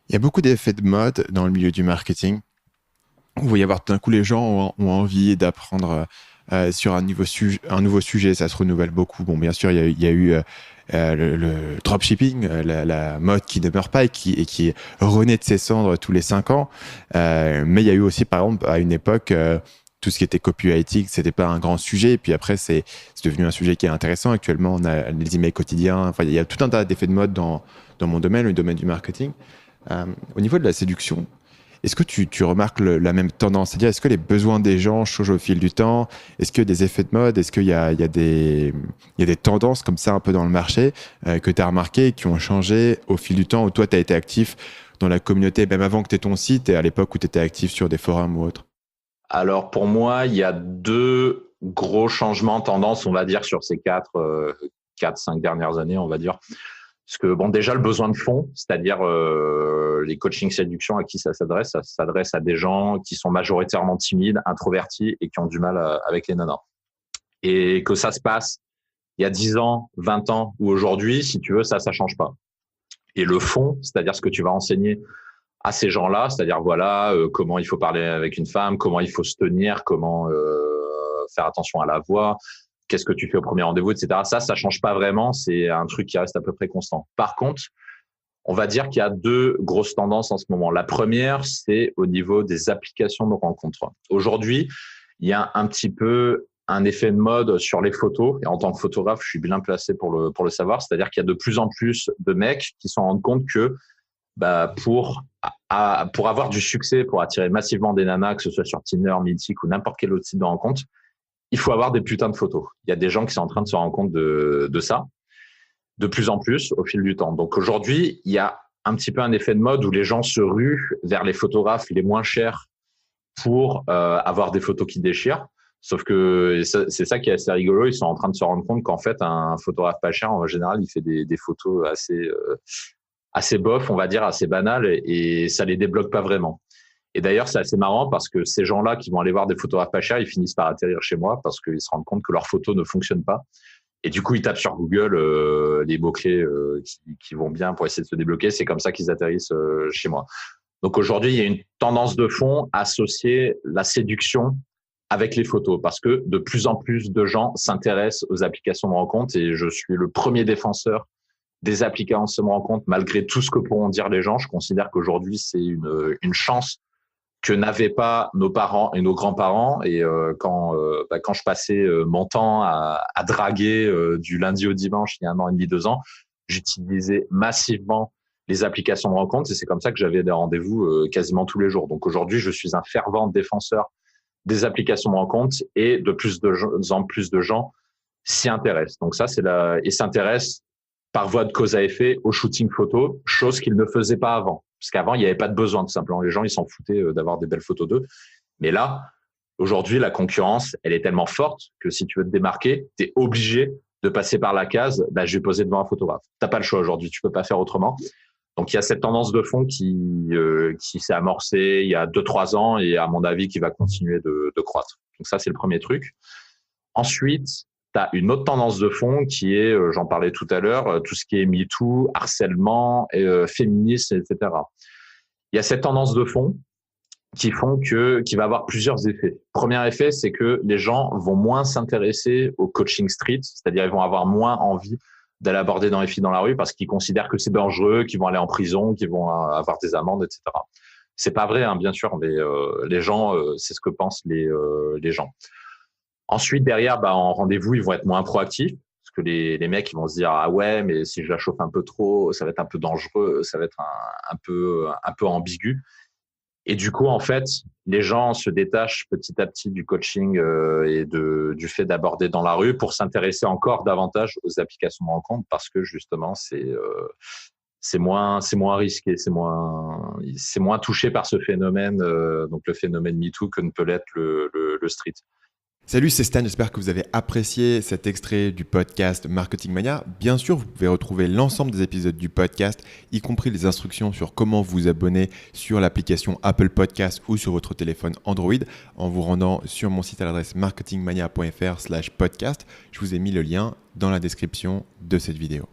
Il y a beaucoup d'effets de mode dans le milieu du marketing. Vous voyez avoir tout d'un coup les gens ont envie d'apprendre sur un nouveau sujet, ça se renouvelle beaucoup. Bon, bien sûr, il y a eu le dropshipping, la mode qui ne meurt pas et qui renaît de ses cendres tous les 5 ans. Mais il y a eu aussi, par exemple, à une époque, tout ce qui était copywriting, c'était pas un grand sujet. Et puis après, c'est devenu un sujet qui est intéressant. Actuellement, on a les emails quotidiens. Enfin, il y a tout un tas d'effets de mode dans mon domaine, le domaine du marketing. Au niveau de la séduction, est-ce que tu remarques la même tendance? C'est-à-dire, est-ce que les besoins des gens changent au fil du temps? Est-ce qu'il y a des effets de mode? Est-ce qu'il y a des tendances comme ça un peu dans le marché que tu as remarquées et qui ont changé au fil du temps où toi, tu as été actif dans la communauté, même avant que tu aies ton site et à l'époque où tu étais actif sur des forums ou autres? Alors pour moi, il y a deux gros changements tendance, on va dire, sur ces 5 dernières années, on va dire. Parce que bon, déjà le besoin de fond, c'est-à-dire les coachings séduction à qui ça s'adresse à des gens qui sont majoritairement timides, introvertis et qui ont du mal avec les nanas. Et que ça se passe il y a 10 ans, 20 ans ou aujourd'hui, si tu veux, ça change pas. Et le fond, c'est-à-dire ce que tu vas enseigner à ces gens-là, c'est-à-dire voilà comment il faut parler avec une femme, comment il faut se tenir, comment faire attention à la voix, qu'est-ce que tu fais au premier rendez-vous, etc. Ça change pas vraiment, c'est un truc qui reste à peu près constant. Par contre, on va dire qu'il y a deux grosses tendances en ce moment. La première, c'est au niveau des applications de rencontres. Aujourd'hui, il y a un petit peu un effet de mode sur les photos. Et en tant que photographe, je suis bien placé pour le savoir. C'est-à-dire qu'il y a de plus en plus de mecs qui se rendent compte que pour avoir du succès, pour attirer massivement des nanas, que ce soit sur Tinder, Mythique ou n'importe quel autre site de rencontre, il faut avoir des putains de photos. Il y a des gens qui sont en train de se rendre compte de ça de plus en plus au fil du temps. Donc aujourd'hui, il y a un petit peu un effet de mode où les gens se ruent vers les photographes les moins chers pour avoir des photos qui déchirent. Sauf que c'est ça qui est assez rigolo. Ils sont en train de se rendre compte qu'en fait, un photographe pas cher, en général, il fait des photos assez bof, on va dire, assez banales, et ça les débloque pas vraiment. Et d'ailleurs, c'est assez marrant parce que ces gens-là qui vont aller voir des photographes pas chers, ils finissent par atterrir chez moi parce qu'ils se rendent compte que leurs photos ne fonctionnent pas. Et du coup, ils tapent sur Google les mots-clés qui vont bien pour essayer de se débloquer. C'est comme ça qu'ils atterrissent chez moi. Donc aujourd'hui, il y a une tendance de fond à associer la séduction avec les photos parce que de plus en plus de gens s'intéressent aux applications de rencontre et je suis le premier défenseur des applications de rencontre malgré tout ce que pourront dire les gens. Je considère qu'aujourd'hui, c'est une chance que n'avaient pas nos parents et nos grands-parents. Et quand je passais mon temps à draguer du lundi au dimanche, il y a 1 an et demi, 2 ans, j'utilisais massivement les applications de rencontre et c'est comme ça que j'avais des rendez-vous quasiment tous les jours. Donc aujourd'hui, je suis un fervent défenseur des applications de rencontre et de plus en plus de gens s'y intéressent. Donc ça, et s'intéressent par voie de cause à effet au shooting photo, chose qu'ils ne faisaient pas avant. Parce qu'avant, il n'y avait pas de besoin, tout simplement. Les gens, ils s'en foutaient d'avoir des belles photos d'eux. Mais là, aujourd'hui, la concurrence, elle est tellement forte que si tu veux te démarquer, tu es obligé de passer par la case, je vais poser devant un photographe. Tu n'as pas le choix aujourd'hui, tu peux pas faire autrement. Donc, il y a cette tendance de fond qui s'est amorcée il y a 2-3 ans et à mon avis, qui va continuer de croître. Donc ça, c'est le premier truc. Ensuite, tu as une autre tendance de fond qui est, j'en parlais tout à l'heure, tout ce qui est MeToo, harcèlement, féminisme, etc. Il y a cette tendance de fond qui va avoir plusieurs effets. Premier effet, c'est que les gens vont moins s'intéresser au coaching street, c'est-à-dire ils vont avoir moins envie d'aller aborder dans les filles dans la rue parce qu'ils considèrent que c'est dangereux, qu'ils vont aller en prison, qu'ils vont avoir des amendes, etc. C'est pas vrai, hein, bien sûr, mais les gens, c'est ce que pensent les gens. Ensuite, derrière, en rendez-vous, ils vont être moins proactifs parce que les mecs, ils vont se dire ah ouais, mais si je la chauffe un peu trop, ça va être un peu dangereux, ça va être un peu ambigu. Et du coup, en fait, les gens se détachent petit à petit du coaching et du fait d'aborder dans la rue pour s'intéresser encore davantage aux applications de rencontre parce que justement, c'est moins risqué, c'est moins touché par ce phénomène, donc le phénomène MeToo que ne peut l'être le street. Salut, c'est Stan, j'espère que vous avez apprécié cet extrait du podcast Marketing Mania. Bien sûr, vous pouvez retrouver l'ensemble des épisodes du podcast, y compris les instructions sur comment vous abonner sur l'application Apple Podcast ou sur votre téléphone Android en vous rendant sur mon site à l'adresse marketingmania.fr/podcast. Je vous ai mis le lien dans la description de cette vidéo.